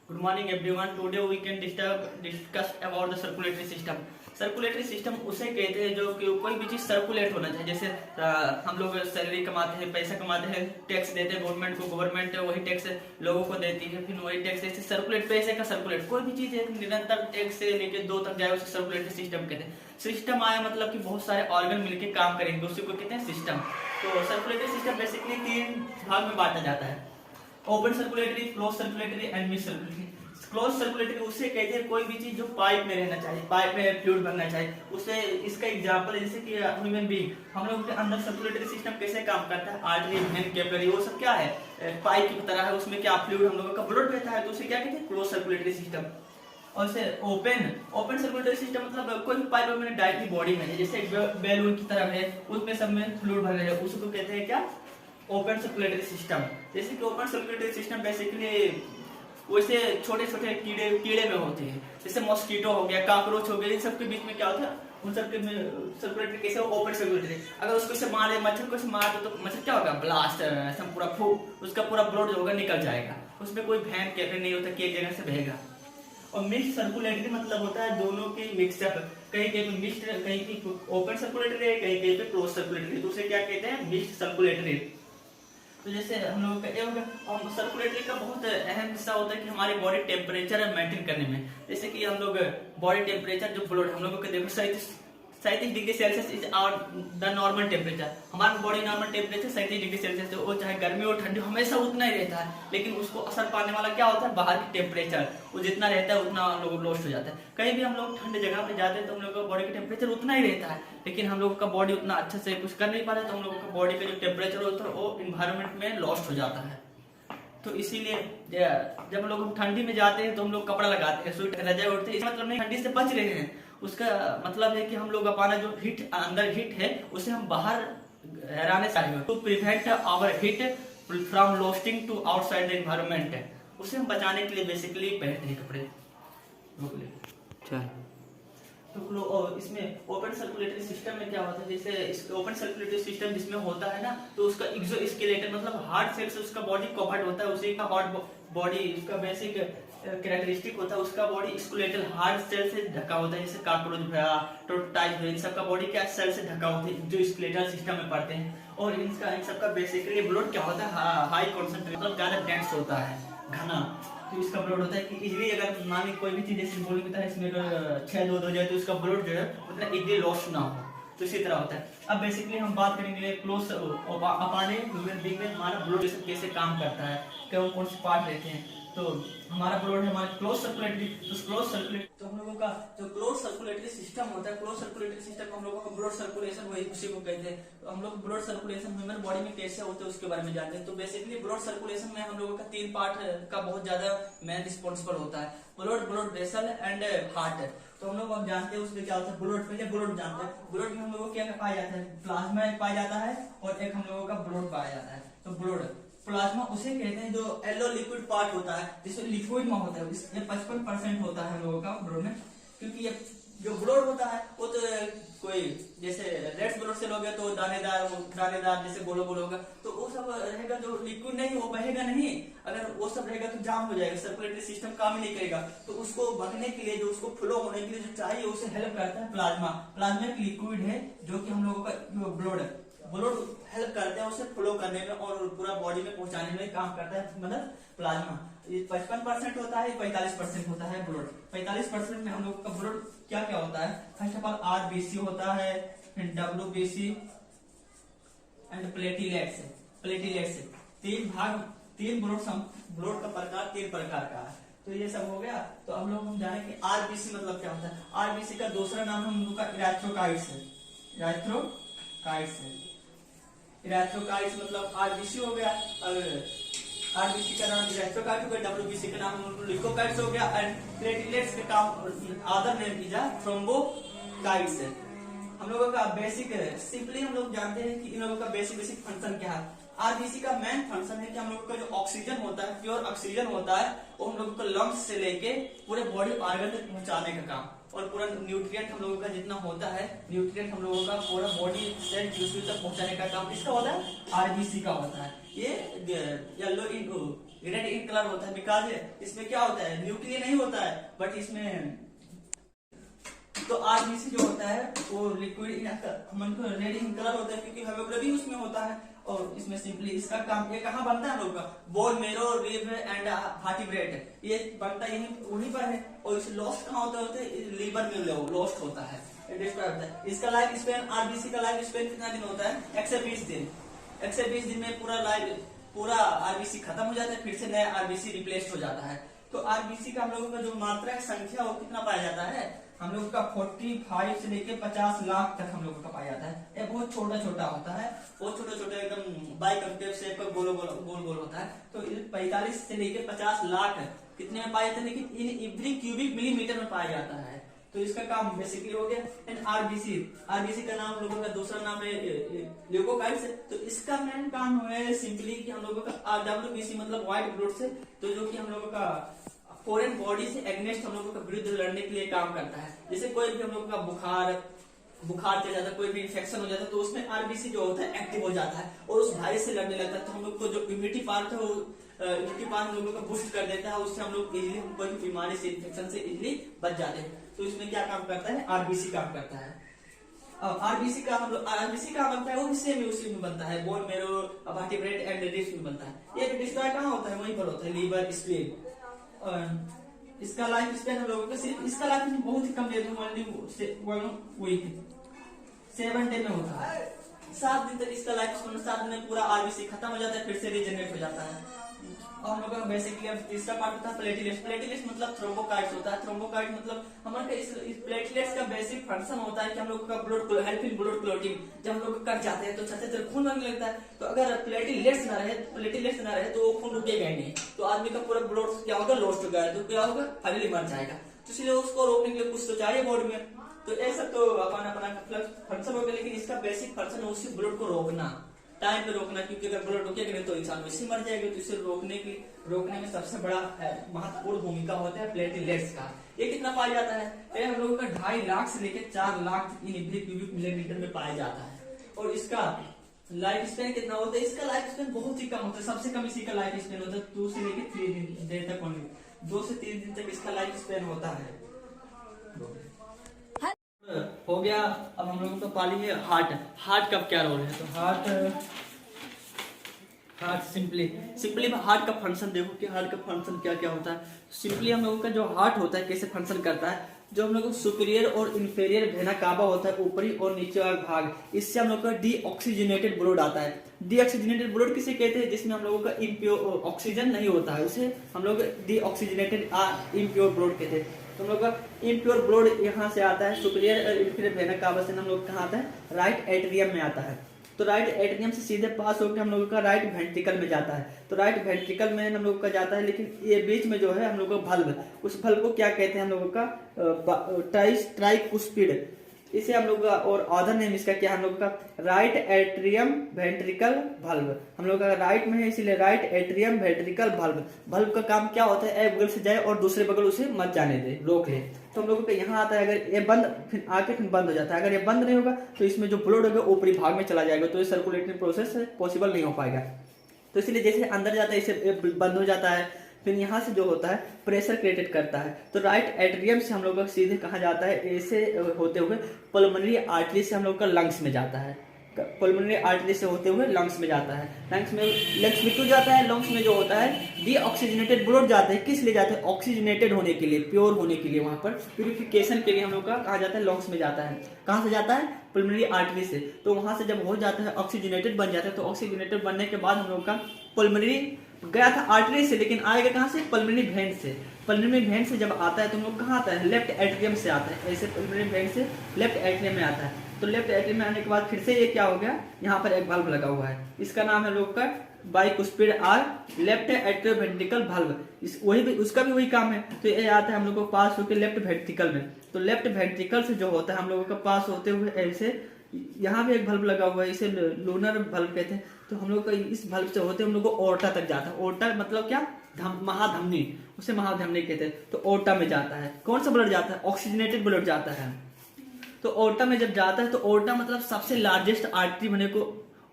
Good morning everyone. Today we can discuss about the circulatory system. Circulatory system उसे कहते हैं जो कि कोई भी चीज सर्कुलेट होना चाहिए। जैसे हम लोग सैलरी कमाते हैं, पैसा कमाते हैं, टैक्स देते हैं गवर्नमेंट को, गवर्नमेंट वही टैक्स लोगों को देती है, फिर वही टैक्स ऐसे सर्कुलेट, पैसे का सर्कुलेट। कोई भी चीज एक निरंतर एक से लेके दो तक जाए उसे सर्कुलेटरी सिस्टम कहते हैं। सिस्टम आया मतलब कि बहुत सारे ऑर्गन मिलकर काम करेंगे, उसी को कहते हैं सिस्टम। तो सर्कुलेटरी सिस्टम बेसिकली 3 भाग में बांटा जाता है: open circulatory, close circulatory and mixed circulatory. Close circulatory उसे कहते हैं कोई भी चीज जो पाइप में रहना चाहिए, पाइप में फ्लूइड बनना चाहिए उसे। इसका एग्जांपल है जैसे कि ह्यूमन बीइंग, हम लोग के अंदर सर्कुलेटरी सिस्टम कैसे काम करता है, आर्टरी, वेन, कैपिलरी, वो सब क्या है, पाइप की तरह है। उसमें क्या फ्लूइड हम लोगों का ब्लड रहता है, तो उसे क्या कहते हैं, क्लोज सर्कुलेटरी सिस्टम। और से ओपन सर्कुलेटरी सिस्टम मतलब कोई भी पाइप में डायरेक्टली बॉडी में है, जैसे बैलून की तरह है, उसमें सब में फ्लूइड भर रहे हैं, उसको कहते हैं क्या, ओपन सर्कुलेटरी सिस्टम। जैसे कि ओपन सर्कुलेटरी सिस्टम बेसिकली वैसे छोटे छोटे कीड़े में होते हैं, जैसे मॉस्किटो हो गया, काकरोच हो गया, इन सब के बीच में क्या होता है, उन सब के सर्कुलेटरी कैसे, ओपन सर्कुलेटरी। अगर उसको से मारे, मच्छर को से मार दो तो मच्छर क्या होगा, ब्लास्ट, ऐसा पूरा फूक, उसका पूरा ब्लड जो होगा निकल जाएगा। उसमें कोई भैन कैफे नहीं होता कि एक जगह से बहेगा। और मिक्स सर्कुलेटरी मतलब होता है दोनों की मिक्सअप, कहीं कहीं मिक्स, कहीं की ओपन सर्कुलेटरी है, कहीं कहीं पे क्लोज सर्कुलेटरी, तो उसे क्या कहते हैं, मिक्स सर्कुलेटरी। तो जैसे हम लोगों का सर्कुलेटरी का बहुत अहम हिस्सा होता है कि हमारी बॉडी टेम्परेचर मेंटेन करने में। जैसे कि हम लोग बॉडी टेम्परेचर जो ब्लड हम लोगों को देखो 37 degree Celsius is our the normal temperature. हमारा body normal temperature 37 degree Celsius, वो चाहे गर्मी हो ठंडी हमेशा उतना ही रहता है। लेकिन उसको असर पाने वाला क्या होता है, बाहर की टेम्परेचर, वो जितना रहता है उतना हम लोग लॉस्ट हो जाता है। कहीं भी हम लोग ठंडी जगह पे जाते हैं तो हम लोग का बॉडी का टेम्परेचर उतना ही रहता है, लेकिन हम लोगों का बॉडी उतना अच्छे से कुछ कर नहीं पाता, तो हम लोगों का बॉडी का जो टेम्परेचर होता है वो इन्वायरमेंट में लॉस्ट हो जाता है। तो इसीलिए जब हम लोग ठंडी में जाते हैं तो हम लोग कपड़ा लगाते हैं, स्वेटर रजाई उड़ते हैं, इसका मतलब नहीं ठंडी से बच रहे हैं, उसका मतलब है कि हम लोग अपना जो हीट अंदर हीट है उसे हम बाहर हराने चाहिए, to prevent our heat from losting to outside the environment. उसे हम बचाने के लिए बेसिकली पहनते हैं कपड़े। तो इसमें ओपन सर्कुलेटरी सिस्टम में क्या होता है, जैसे ओपन सर्कुलेटरी सिस्टम जिसमें होता है ना, तो उसका एक्सोस्केलेटन मतलब हार्ड सेल से उसका बॉडी कवर्ड होता है, उसी का हार्ड बॉडी, उसका बेसिक कैरेक्टरिस्टिक होता है, उसका बॉडी स्केलेटल हार्ड सेल से ढका होता है। जैसे काकरोच भया, टोटाइज भया, इन सबका बॉडी क्या सेल से ढका होता है, जो स्केलेटल सिस्टम में पड़ते हैं। और इन सबका बेसिकली ब्लड क्या होता है, हाई कॉन्सेंट्रेट मतलब ज्यादा डेंस होता है, घना। तो इसका ब्लड होता है कि इजीली अगर मान कोई भी चीज जैसे बोल की तरह इसमें अगर 6 हो जाए तो इसका ब्लड जो है उतना इजीली लॉस ना हो, तो इसी तरह होता है। अब बेसिकली हम बात करेंगे क्लोज अपाने ह्यूमन बीइंग में हमारा ब्लड कैसे काम करता है, कौन से पार्ट रहते हैं। तो हमारा ब्लड है हमारा क्लोज सर्कुलेटरी, तो क्लोज सर्कुलेटरी तो हम लोगों का जो क्लोज सर्कुलेटरी सिस्टम होता है, क्लोज सर्कुलेटरी सिस्टम हम लोगों का ब्लड सर्कुलेशन वही उसी को कहते हैं। तो हम लोग ब्लड सर्कुलेशन ह्यूमन बॉडी में कैसे होते हैं उसके बारे में जानते हैं। तो बेसिकली ब्लड सर्कुलेशन में हम लोगों का 3 पार्ट का बहुत ज्यादा मेन रिस्पॉन्सिबल होता है, ब्लड वेसल एंड हार्ट। तो हम लोग अब जानते हैं उसमें क्या होता है, ब्लड, पहले ब्लड जानते हैं। ब्लड में हम लोगों को क्या पाया जाता है, प्लाज्मा एक पाया जाता है और एक हम लोगों का ब्लड पाया जाता है। तो ब्लड प्लाज्मा उसे कहते हैं जो येलो लिक्विड पार्ट होता है, जिसमें लिक्विड में होता है, ये 55% होता है हम लोगों का ब्लड में। क्योंकि ये जो ब्लड होता है वो तो कोई जैसे रेड ब्लड सेल हो गया तो दानेदार जैसे गोलो गोलो होगा, तो वो सब रहेगा, जो लिक्विड नहीं वो बहेगा नहीं। अगर वो सब रहेगा तो जाम हो जाएगा, सर्कुलेटरी सिस्टम काम ही नहीं करेगा। तो उसको बहने के लिए, जो उसको फ्लो होने के लिए जो चाहिए उसे हेल्प करता है प्लाज्मा। प्लाज्मा एक लिक्विड है जो कि हम लोगों का जो ब्लड हेल्प करते हैं उसे फ्लो करने में और पूरा बॉडी में पहुंचाने में काम करता है, मतलब प्लाज्मा। ये 55% होता है, 45% होता है ब्लड। 45% में हम लोग का ब्लड क्या क्या होता है, फर्स्ट ऑफ ऑल आरबीसी होता है, फिर डब्ल्यूबीसी एंड प्लेटलेट्स। 3 ब्लड का प्रकार 3 प्रकार का है। तो ये सब हो गया। तो हम लोग हम जाने कि आरबीसी मतलब क्या होता है। आरबीसी का दूसरा नाम हम लोग का इरेथ्रोकाइट्स है। इरेथ्रोकाइट्स मतलब आरबीसी हो गया, आरबीसी का नाम इरेथ्रोकाइट हो गया, डब्ल्यूबीसी का नाम ल्यूकोकाइट्स हो गया, एंड प्लेटलेट्स का काम अदर नेम इज थ्रोम्बोकाइट्स है। हम लोगों का बेसिक सिंपली हम लोग जानते हैं कि इन लोगों का बेसिक फंक्शन क्या है। आरबीसी का मेन फंक्शन है कि हम लोगों का जो ऑक्सीजन होता है, प्योर ऑक्सीजन होता है, वो हम लोगों को लंग्स से लेके पूरे बॉडी ऑर्गन तक पहुंचाने का काम, और पूरा न्यूट्रिएंट हम लोगों का जितना होता है, न्यूट्रिएंट हम लोगों का पूरा बॉडी सेल टिश्यू तक पहुंचाने का काम इसका होता है, आरबीसी का होता है। ये येलो रेड इन कलर होता है बिकॉज इसमें क्या होता है, न्यूक्लियर नहीं होता है, बट इसमें तो आरबीसी जो होता है वो लिक्विड हमन को रेड इन कलर होता है क्योंकि हेमोग्लोबिन उसमें होता है। और इसमें सिंपली इसका काम ये कहाँ बनता है हम लोग का, bone marrow rib end vertebrate, ये बनता यही वहीं पर है। और इसे लॉस्ट कहाँ होता है, लीवर में लॉस्ट होता है। इसका लाइफ स्पेन, आरबीसी का लाइफ स्पेन कितना दिन होता है, 120 दिन। 120 दिन में पूरा आरबीसी खत्म हो जाता है, फिर से नया आरबीसी रिप्लेस हो जाता है। तो आरबीसी का हम लोगों का जो मात्रा है संख्या वो कितना पाया जाता है, हम लोगों का 45 से लेके 50 लाख तक हम लोगों का पाया जाता है। ये बहुत छोटा छोटा होता है, बहुत छोटा छोटा एकदम बाइकॉन्केव शेप का गोल गोल होता है। तो 45 से लेके 50 लाख कितने में पाए जाते हैं, लेकिन इन एवरी क्यूबिक मिलीमीटर में पाया जाता है। तो इसका काम बेसिकली हो गया। एंड आरबीसी, आरबीसी का नाम लोगों का दूसरा नाम है ल्यूकोकाइट्स। तो इसका मेन काम है सिंपली कि हम लोगों का डब्ल्यूबीसी मतलब व्हाइट ब्लड से, तो जो कि हम लोगों का फॉरेन बॉडी से एग्नेस्ट हम लोगों का विरुद्ध लड़ने के लिए काम करता है। जैसे कोई भी हम लोगों का बुखार चल जाता है, कोई भी इन्फेक्शन हो जाता है, तो उसमें आरबीसी जो होता है एक्टिव हो जाता है और उस वायरस से लड़ने लगता है। तो हम लोग को जो इम्यूनिटी पार्ट है वो इम्यूनिटी पार्ट हम लोगों का बूस्ट कर देता है, उससे हम लोग इजिली कोई भी बीमारी से, इन्फेक्शन से इजिली बच जाते हैं। तो इसमें क्या काम करता है, आरबीसी काम करता है। आरबीसी का हम लोग आरबीसी का बनता है वो हिस्से में उसी में बनता है, bone marrow vertebrate and ribs में बनता है। ये डिस्ट्रॉय कहाँ होता है, वहीं पर होता है, लीवर स्प्लीन। इसका लाइफ स्पेन हम लोगों का सिर्फ इसका लाइफ बहुत ही कम देते हैं, 7 डे में होता है। 7 दिन तक इसका लाइफ स्पेन, 7 दिन में पूरा आरबीसी खत्म हो जाता है, फिर से रीजनरेट हो जाता है। और हम लोग का बेसिकली तीसरा पार्ट होता है प्लेटलेट्स। प्लेटलेट्स मतलब थ्रोम्बोकाइट्स होता है। थ्रोम्बोकाइट मतलब हमारे इस प्लेटलेट्स का बेसिक फंक्शन होता है कि हम लोग का blood help in blood clotting, जब हम लोग कट जाते हैं तो छत से खून बनने लगता है। तो अगर प्लेटलेट्स ना रहे तो वो खून रुकेगा नहीं, तो आदमी का पूरा ब्लड क्या होगा, लॉस्ट हो गया, तो क्या होगा, फाइनली मर जाएगा। तो इसलिए उसको रोकने के लिए कुछ तो चाहिए बॉडी में। तो ऐसा तो अपना फंक्शन हो गया, लेकिन इसका बेसिक फंक्शन है उसी ब्लड को रोकना, टाइम पे रोकना, क्योंकि अगर ब्लड रुकेगा नहीं तो इंसान वैसे मर जाएगा। तो इसे रोकने में सबसे बड़ा महत्वपूर्ण भूमिका होता है प्लेटलेट्स का। ये कितना पाया जाता है, ये हम लोगों का 2.5 लाख से लेकर 4 lakh in every cubic millimetre में पाया जाता है। और इसका लाइफ स्पेन कितना होता है, इसका लाइफ स्पेन बहुत ही कम होता है। सबसे कम इसी का लाइफ स्पेन होता है 2 से लेकर 3 दिन तक, 2 से 3 दिन तक इसका लाइफ स्पेन होता है। हो गया। अब हम लोगों को पाली है हार्ट का क्या रोल है। तो हार्ट सिंपली हार्ट का फंक्शन देखो कि हार्ट का फंक्शन क्या क्या होता है। सिंपली हम लोगों का जो हार्ट होता है कैसे फंक्शन करता है, जो हम लोग को सुपीरियर और इंफीरियर वेना कावा होता है, ऊपरी और नीचे वाला भाग, इससे हम लोग का डीऑक्सीजनेटेड ब्लड आता है। डीऑक्सीजनेटेड ब्लड किसे कहते हैं, जिसमें हम लोगों का इम्प्योर ऑक्सीजन नहीं होता है, उसे हम लोग डीऑक्सीजनेटेड इम्प्योर ब्लड कहते हैं। तो हम लोग का इम्प्योर ब्लड यहाँ से आता है, सुपीरियर और इंफीरियर वेना कावा से हम लोग कहाँ आता है, राइट एट्रियम में आता है। तो राइट एट्रियम से सीधे पास होकर हम लोगों का राइट वेंट्रिकल में जाता है। तो राइट वेंट्रिकल में हम लोगों का जाता है, लेकिन ये बीच में जो है हम लोगों का भल्व, उस भल्व को क्या कहते हैं हम लोगों का, ट्राइकुस्पिड, इसे हम लोग का, और अदर नेम इसका क्या है, हम लोग का राइट एट्रियम वेंट्रिकल भल्व। हम लोग का राइट में है इसीलिए राइट एट्रियम वेंट्रिकल भल्व। भल्व का काम क्या होता है, एक बगल से जाए और दूसरे बगल उसे मत जाने दे, रोक ले। तो हम लोगों का यहाँ आता है, अगर ये बंद फिर आके फिर बंद हो जाता है। अगर ये बंद नहीं होगा तो इसमें जो ब्लड होगा ऊपरी भाग में चला जाएगा, तो ये सर्कुलेटरी प्रोसेस पॉसिबल नहीं हो पाएगा। तो इसलिए जैसे अंदर जाता है इसे बंद हो जाता है। फिर यहाँ से जो होता है प्रेशर क्रिएट करता है। तो राइट एट्रियम से हम लोग का सीधे कहाँ जाता है, ऐसे होते हुए पल्मोनरी आर्टरी से हम लोग का लंग्स में जाता है। पल्मोनरी आर्टरी से होते हुए लंग्स में जाता है। लंग्स में क्यों जाता है, लंग्स में जो होता है डीऑक्सीजनेटेड ब्लड जाता है। किस लिए जाता है, ऑक्सीजनेटेड होने के लिए, प्योर होने के लिए, वहां पर प्यूरिफिकेशन के लिए हम लोग का कहा जाता है लंग्स में जाता है। कहाँ से जाता है, पल्मोनरी आर्टरी से। तो वहां से जब हो जाता है ऑक्सीजनेटेड बन जाता है। तो ऑक्सीजनेटेड बनने के बाद हम लोग का पल्मोनरी गया था आर्टरी से, लेकिन आएगा कहाँ से, पल्मोनरी वेन से। पल्मोनरी वेन से जब आता है तो हम लोग कहाँ आता है, लेफ्ट एट्रियम से आता है। ऐसे पल्मोनरी वेन से लेफ्ट एट्रियम में आता है। तो लेफ्ट एट्रियम में आने के बाद फिर से ये क्या हो गया, यहाँ पर एक वाल्व लगा हुआ है, इसका नाम है लोग का बाइकुस्पिड आर लेफ्ट एट्रियोवेंट्रिकल वाल्व। उसका भी वही काम है। तो ये आता है हम लोग को पास होकर लेफ्ट वेंट्रिकल में। तो लेफ्ट वेंट्रिकल से जो होता है हम लोगों का पास होते हुए ऐसे यहाँ भी एक बल्ब लगा हुआ है, इसे लूनर बल्ब कहते हैं। तो हम लोग का इस बल्ब से होते हम लोग को ओर्टा तक जाता है। ओर्टा मतलब क्या, महाधमनी, उसे महाधमनी कहते हैं। तो ओर्टा में जाता है, कौन सा ब्लड जाता है, ऑक्सीजनेटेड ब्लड जाता है। तो ओर्टा में जब जाता है तो ओर्टा मतलब सबसे लार्जेस्ट आर्टरी बने को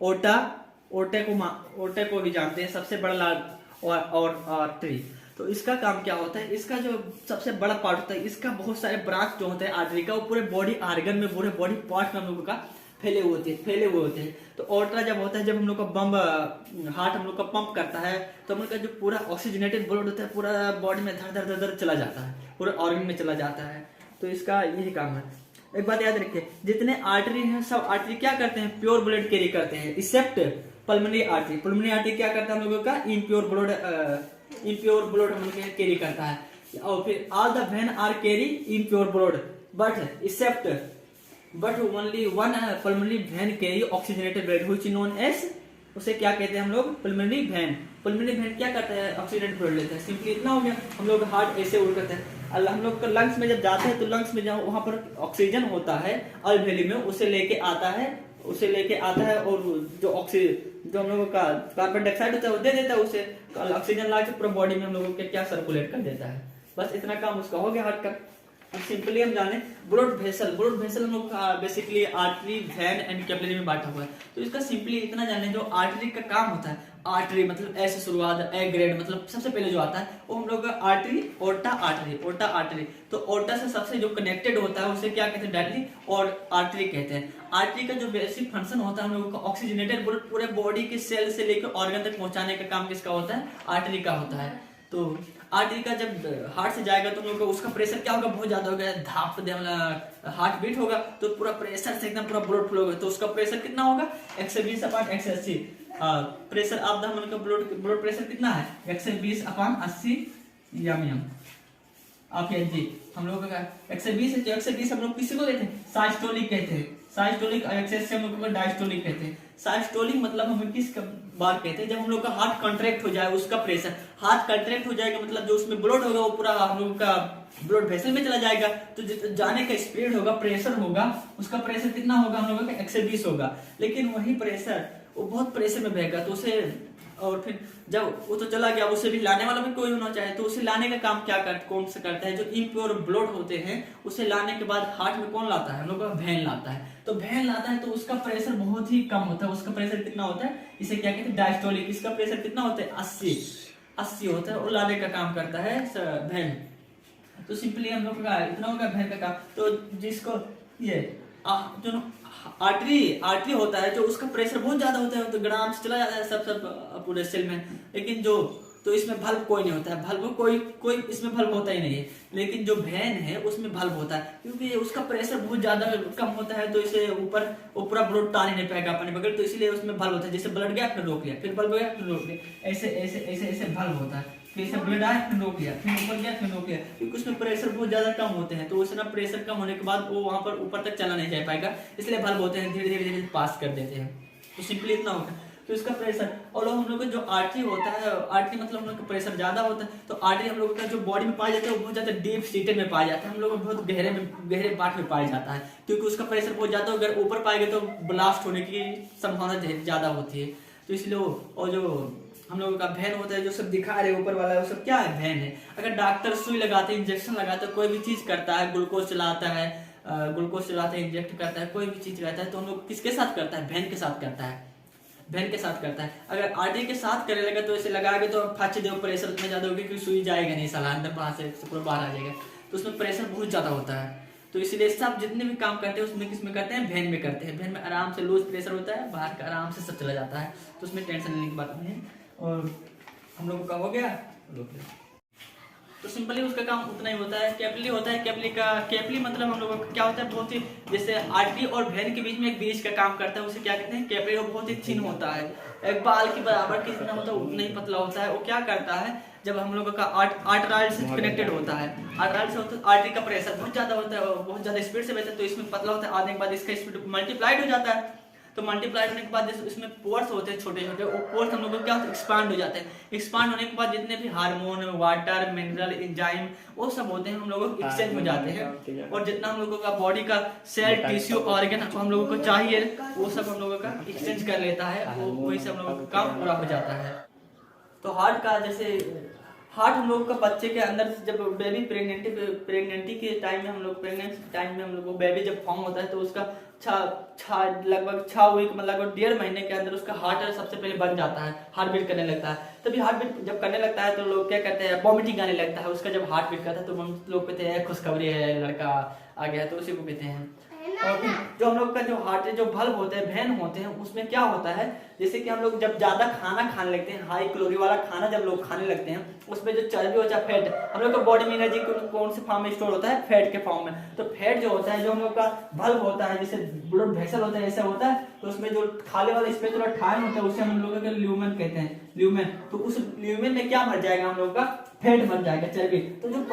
ओर्टा को भी जानते हैं, सबसे बड़ा और आर्टरी। तो इसका काम क्या होता है, इसका जो सबसे बड़ा पार्ट होता है, इसका बहुत सारे ब्रांच जो होते हैं आर्टरी का, वो पूरे बॉडी आर्गन में, पूरे बॉडी पार्ट में हम लोगों का फैले हुए होते हैं। तो ऑल्ट्रा जब होता है, जब हम लोग का हार्ट हम लोग का पंप करता है, तो हम लोग का जो पूरा ऑक्सीजनेटेड ब्लड होता है पूरा बॉडी में धर धर धर धर चला जाता है, पूरे ऑर्गन में चला जाता है। तो इसका यही काम है। एक बात याद रखिए, जितने आर्टरी हैं सब आर्टरी क्या करते हैं, प्योर ब्लड कैरी करते हैं, accept pulmonary artery. Pulmonary artery क्या करता है हम लोगों का, इम्प्योर ब्लड हम लोग कैरी करता है। और फिर all the vein are carry impure blood but except but only one pulmonary vein carry oxygenated blood which is known as, उसे क्या कहते हैं हम लोग, पल्मोनरी वेन। पल्मोनरी वेन क्या करता है, ऑक्सीजनेटेड ब्लड लेता है। सिंपली इतना हो गया। हम लोग हार्ट ऐसे वर्क करता है, हम लोग का लंग्स में जब जाते हैं तो लंग्स में जहाँ वहां पर ऑक्सीजन होता है अलवेली में, उसे लेके आता है और जो हम लोगों का कार्बन डाइऑक्साइड होता है वो दे देता है, उसे ऑक्सीजन ला के पूरा बॉडी में हम लोगों के क्या सर्कुलेट कर देता है। बस इतना काम उसका हो गया हार्ट का। अब सिंपली हम जाने ब्लड वेसल हम लोग basically artery, when and capillary में बांटा हुआ है। तो इसका सिंपली इतना जाने, जो आर्टरी का काम होता है, आर्टरी मतलब ए से शुरुआत, ए ग्रेड मतलब सबसे पहले जो आता है वो हम लोग आर्टरी, ओर्टा आर्टरी। तो ओर्टा से सबसे जो कनेक्टेड होता है उसे क्या कहते हैं, डायरेक्टली और आर्टरी कहते हैं। आर्टरी का जो बेसिक फंक्शन होता है हम लोगों का, ऑक्सीजनेटेड ब्लड पूरे बॉडी के सेल से लेकर ऑर्गन तक पहुंचाने का काम किसका होता है, आर्टरी का होता है। तो आर्टरी का जब हार्ट से जाएगा तो लोग उसका प्रेशर क्या होगा, बहुत ज्यादा होगा, धाप हार्ट बीट होगा तो पूरा प्रेशर से एकदम पूरा ब्लड फ्लो होगा। तो उसका प्रेशर कितना होगा, 120/180। प्रेशर ऑफ द हम का ब्लड प्रेशर कितना है, 120/80 mm आप जी। हम लोग का 120 है, तो 120 हम लोग किसी को देते हैं, साइस्टोलिक कहते हैं। साइस्टोलिक एक्सेस से हम लोग को डायस्टोलिक कहते हैं। साइस्टोलिक मतलब हमें किस बात कहते हैं, जब हम लोग का हार्ट कॉन्ट्रैक्ट हो जाए, उसका प्रेशर, हार्ट कॉन्ट्रैक्ट हो जाएगा मतलब जो उसमें ब्लड होगा वो पूरा हम लोग का ब्लड वेसल में चला जाएगा। तो जाने का स्पीड होगा, प्रेशर होगा, उसका प्रेशर कितना होगा हम लोगों का 120 होगा। लेकिन वही प्रेशर वो बहुत प्रेशर में बहेगा, तो उसे, और फिर जब वो तो चला गया, उसे भी लाने वाला भी कोई होना चाहिए। तो उसे लाने का काम कौन सा करता है, जो इम्प्योर ब्लड होते हैं उसे लाने के बाद हार्ट में कौन लाता है, हम लोग का वेन लाता है। तो वेन लाता है तो उसका प्रेशर बहुत ही कम होता है। उसका प्रेशर कितना होता है, इसे क्या कहते हैं, डायस्टोलिक। इसका प्रेशर कितना होता है, 80 होता है, और लाने का काम करता है वेन। तो सिंपली हम लोग का इतना होगा वेन का काम। तो जिसको ये जो आर्टरी होता है, जो उसका प्रेशर बहुत ज्यादा होता है, तो ग्राम से चला जाता है सब पूरे सेल में। लेकिन जो, तो इसमें भल्ब कोई नहीं होता है, भल्ब कोई इसमें भल्ब होता ही नहीं है। लेकिन जो वेन है उसमें भल्ब होता है, क्योंकि उसका प्रेशर बहुत ज्यादा कम होता है, तो इसे ऊपर पूरा ब्लड टान ही नहीं पाएगा अपने बगैर, तो इसलिए उसमें भल्ब होता है। जैसे ब्लड गया फिर रोक लिया, फिर बल्ब गया फिर रोक लिया, ऐसे भल्ब होता है। फिर से ब्लड आया फिर रोक लिया, फिर ऊपर गया फिर रोक लिया, क्योंकि उसमें प्रेशर बहुत ज्यादा कम होते हैं। तो उसमें प्रेशर कम होने के बाद वो वहां पर ऊपर तक चला नहीं जा पाएगा, इसलिए भल्ब होते हैं, धीरे धीरे पास कर देते हैं। तो सिंपली इतना होता है। तो इसका प्रेशर, और हम लोग का जो आर्टरी होता है, आर्टरी मतलब हम लोग का प्रेशर ज्यादा होता है। तो आर्टरी हम लोग का जो बॉडी में पाया जाता है वो बहुत ज्यादा डीप सीटेड में पाया जाता है, हम लोग बहुत गहरे पार्ट में पाया जाता है, क्योंकि उसका प्रेशर बहुत ज्यादा, अगर ऊपर पाएगा तो ब्लास्ट होने की संभावना ज्यादा होती है। तो इसलिए और जो हम लोगों का वेन होता है, जो सब दिखा रहे ऊपर वाला, वो सब क्या है, वेन है। अगर डॉक्टर सुई लगाते हैं, इंजेक्शन लगाते हैं, कोई भी चीज करता है, ग्लूकोज चलाता है, इंजेक्ट करता है, कोई भी चीज करता है, तो हम लोग किसके साथ करता है, वेन के साथ करता है, वेन के साथ करता है। अगर आर्टरी के साथ करने लगा तो ऐसे लगाएगा तो फाचे देव प्रेशर उतना ज्यादा होगा कि सुई जाएगा नहीं, साला अंदर बाहर से पूरा बाहर आ जाएगा, तो उसमें प्रेशर बहुत ज्यादा होता है। तो इसलिए सब जितने भी काम करते हैं उसमें किसमें करते हैं, वेन में करते हैं। वेन में आराम से लूज प्रेशर होता है, बाहर का आराम से सब चला जाता है, तो उसमें टेंशन लेने की बात नहीं है। और हम लोगों का हो गया, तो सिंपली उसका काम उतना ही होता है। कैपिलरी होता है, कैपिलरी मतलब हम लोगों का क्या होता है, बहुत ही, जैसे आर्टरी और वेन के बीच में एक ब्रिज का काम करता है, उसे क्या कहते हैं, कैपिलरी। वो बहुत ही थिन होता है, एक बाल के बराबर कितना होता है, उतना ही पतला होता है। वो क्या करता है, जब हम लोगों का आर्टराइड से कनेक्टेड होता है, आर्टराइड से होता है, आर्टरी का प्रेशर बहुत ज्यादा होता है, बहुत ज्यादा स्पीड से बहता है, तो इसमें पतला होता है, आने के बाद इसका स्पीड मल्टीप्लाइड हो जाता है। तो मल्टीप्लाई होने के बाद इसमें पोर्स होते हैं छोटे छोटे, वो पोर्स हम लोग को क्या होता है, एक्सपांड हो जाते हैं। एक्सपांड होने के बाद जितने भी हार्मोन, वाटर, मिनरल, एंजाइम वो सब होते हैं हम लोगों को एक्सचेंज हो जाते हैं। और जितना हम लोगों का बॉडी का सेल, टिश्यू, ऑर्गन हम लोगों को चाहिए वो सब हम लोगों का एक्सचेंज कर लेता है, वो वही से हम लोगों का काम पूरा हो जाता है। तो हार्ट का, जैसे हार्ट हम लोग का बच्चे के अंदर जब बेबी प्रेगनेंटी के टाइम में हम लोग प्रेगनेंसी टाइम में हम लोग बेबी जब फॉर्म होता है तो उसका लगभग 6 वीक मतलब 1.5 महीने के अंदर उसका हार्ट सबसे पहले बन जाता है, हार्ट बीट करने लगता है। तभी हार्ट बीट जब करने लगता है तो लोग क्या कहते हैं, वॉमिटिंग आने लगता है उसका जब हार्ट बीट करता है, तो हम लोग कहते हैं खुशखबरी है, लड़का आ गया है, तो उसी को कहते हैं। और फिर जो हम लोग का जो हार्ट जो बल्ब होते हैं, वेन होते हैं, उसमें क्या होता है, जैसे कि हम लोग जब ज्यादा खाना खाने लगते हैं, हाई कैलोरी वाला खाना जब लोग खाने लगते हैं, उसमें जो चर्बी होता है, फैट, हम लोग का बॉडी में एनर्जी कौन से फॉर्म में स्टोर होता है, फैट के फॉर्म में। तो फैट जो होता है, जो हम लोग का बल्ब होता है, जैसे ब्लड वेसल होता है, ऐसा होता है, तो उसमें जो खाले वाला स्पेस ठान होता है, उसे हम लोग का ल्यूमेन कहते हैं, ल्यूमेन। तो उस ल्यूमेन में क्या भर जाएगा, हम लोग का फैट बन जाएगा, चर्बी। तो जो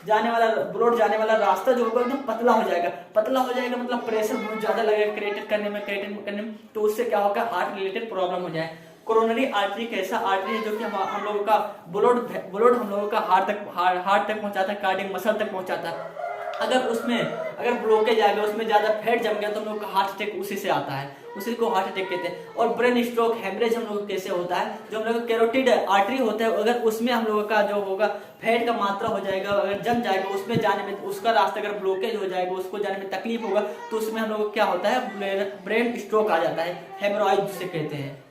जाने वाला ब्लड जाने वाला रास्ता जो होगा एकदम पतला हो जाएगा, पतला हो जाएगा मतलब प्रेशर बहुत ज्यादा लगेगा क्रिएटेड करने में, तो उससे क्या होगा, हार्ट रिलेटेड प्रॉब्लम हो जाए। कोरोनरी आर्टरी एक ऐसा आर्टरी है जो कि हम लोगों का ब्लड हम लोगों का हार्ट तक पहुंचाता है, कार्डियक मसल तक पहुंचाता है। अगर ब्लॉकेज आ गया, उसमें ज्यादा फैट जम गया, तो हम लोग का हार्ट अटैक उसी से आता है, उसी को हार्ट अटैक कहते हैं। और ब्रेन स्ट्रोक, हेमरेज हम लोग कैसे होता है, जो हम लोग का कैरोटिड आर्टरी होता है, अगर उसमें हम लोगों का जो होगा फैट का मात्रा हो जाएगा, अगर जम जाएगा, उसमें जाने में उसका रास्ता अगर ब्लॉकेज हो जाएगा, उसको जाने में तकलीफ होगा, तो उसमें हम लोग को क्या होता है, ब्रेन स्ट्रोक आ जाता है, हेमोरॉइड जिसे कहते हैं।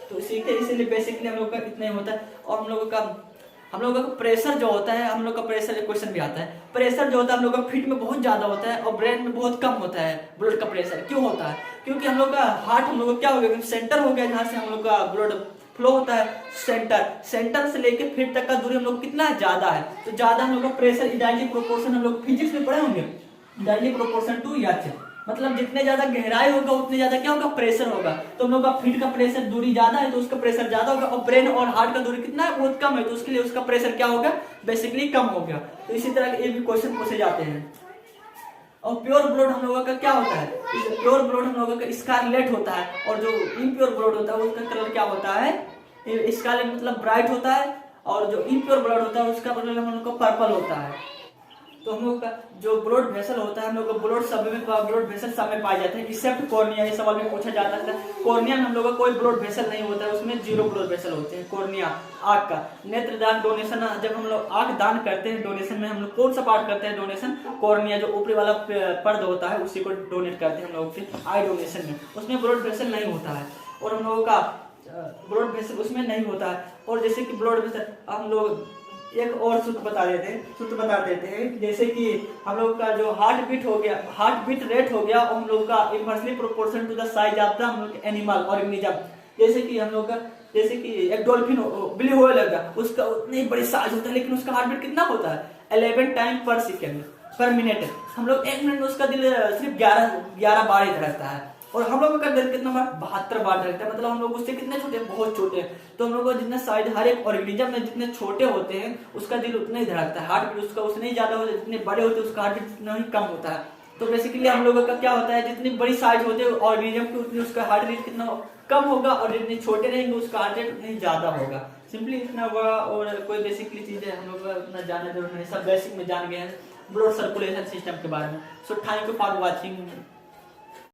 तो इसीलिए बेसिकली हम लोग का इतना ही होता है। और हम लोगों का प्रेशर जो होता है, हम लोग का प्रेशर क्वेश्चन भी आता है, प्रेशर जो होता है हम लोग का फीट में बहुत ज्यादा होता है और ब्रेन में बहुत कम होता है ब्लड का प्रेशर। क्यों होता है, क्योंकि हम लोग का हार्ट हम लोग का क्या हो गया, सेंटर हो गया जहाँ से हम लोग का ब्लड फ्लो होता है, सेंटर से लेके फीट तक का दूरी हम लोग कितना ज्यादा है, तो ज्यादा हम लोग का प्रेशर इडायली प्रोपोर्शन, हम लोग फिजिक्स में पढ़े होंगे, इडायली प्रोपोर्शन टू एच, मतलब जितने ज्यादा गहराई होगा उतने ज्यादा क्या होगा, प्रेशर होगा। तो हम लोग का फीट का प्रेशर दूरी ज्यादा है तो उसका प्रेशर ज्यादा होगा, और ब्रेन और हार्ट का दूरी कितना है, बहुत कम है, तो उसके लिए उसका प्रेशर क्या होगा, बेसिकली कम हो गया। तो इसी तरह के ये भी क्वेश्चन पूछे जाते हैं। और प्योर ब्लड हम लोगों का क्या होता है, प्योर ब्लड हम लोगों का स्कारलेट होता है, और जो इम्प्योर ब्लड होता है उसका कलर क्या होता है, स्कारलेट मतलब ब्राइट होता है, और जो इम्प्योर ब्लड होता है उसका कलर हम लोग का पर्पल होता है। तो हम लोग का जो ब्लड वेसल होता है, हम लोग का ब्लड वेसल सब में पाए जाते हैं एक्सेप्ट कॉर्निया। ये सवाल में पूछा जाता है, कॉर्निया में हम लोग का कोई ब्लड वेसल नहीं होता है, उसमें 0 ब्लड वेसल होते हैं। कॉर्निया आंख का नेत्रदान डोनेशन, जब हम लोग आंख दान करते हैं, डोनेशन में हम लोग कौन सा पार्ट करते हैं डोनेशन, कॉर्निया जो ऊपरी वाला पर्द होता है उसी को डोनेट करते हैं हम लोग से आई डोनेशन में, उसमें ब्लड वेसल नहीं होता है। और हम लोगों का ब्लड वेसल उसमें नहीं होता है। और जैसे कि ब्लड वेसल हम लोग एक और सूत्र बता देते हैं, जैसे कि हम लोग का जो हार्ट बीट हो गया, हार्ट बीट रेट हो गया, और हम लोग का inversely proportion to the size of the हम लोग एनिमल ऑर्गेनिज्म। जैसे कि हम लोग का एक डॉल्फिन ब्लू व्हेल लगा, उसका उतनी बड़ी साइज होता है, लेकिन उसका हार्ट बीट कितना होता है, 11 टाइम पर सेकेंड पर मिनट। हम लोग 1 मिनट में उसका दिल सिर्फ 11 बार ही धड़कता है, और हम लोगों का दिल कितना बार, 72 बार धड़कता है। मतलब हम लोग उससे कितने छोटे, बहुत छोटे हैं। तो हम लोग का जितना साइज हर एक ऑर्गेनिज्म में जितने छोटे होते हैं उसका दिल उतना ही धड़कता है, हार्ट बीट उसका उतने ही ज्यादा होता है, जितने बड़े होते हैं उसका हार्ट बीट उतना ही कम होता है। तो बेसिकली हम लोगों का क्या होता है, जितनी बड़ी साइज होते हैं ऑर्गेनिज्म की उतनी उसका हार्ट बीट कितना कम होगा, और जितने छोटे रहेंगे उसका हार्ट रेट उतनी ज्यादा होगा। सिंपली इतना हुआ, और कोई बेसिकली चीज है हम लोग का उतना जानना जरूर नहीं, सब बेसिक में जान गए हैं ब्लड सर्कुलेशन सिस्टम के बारे में। So thank you for watching.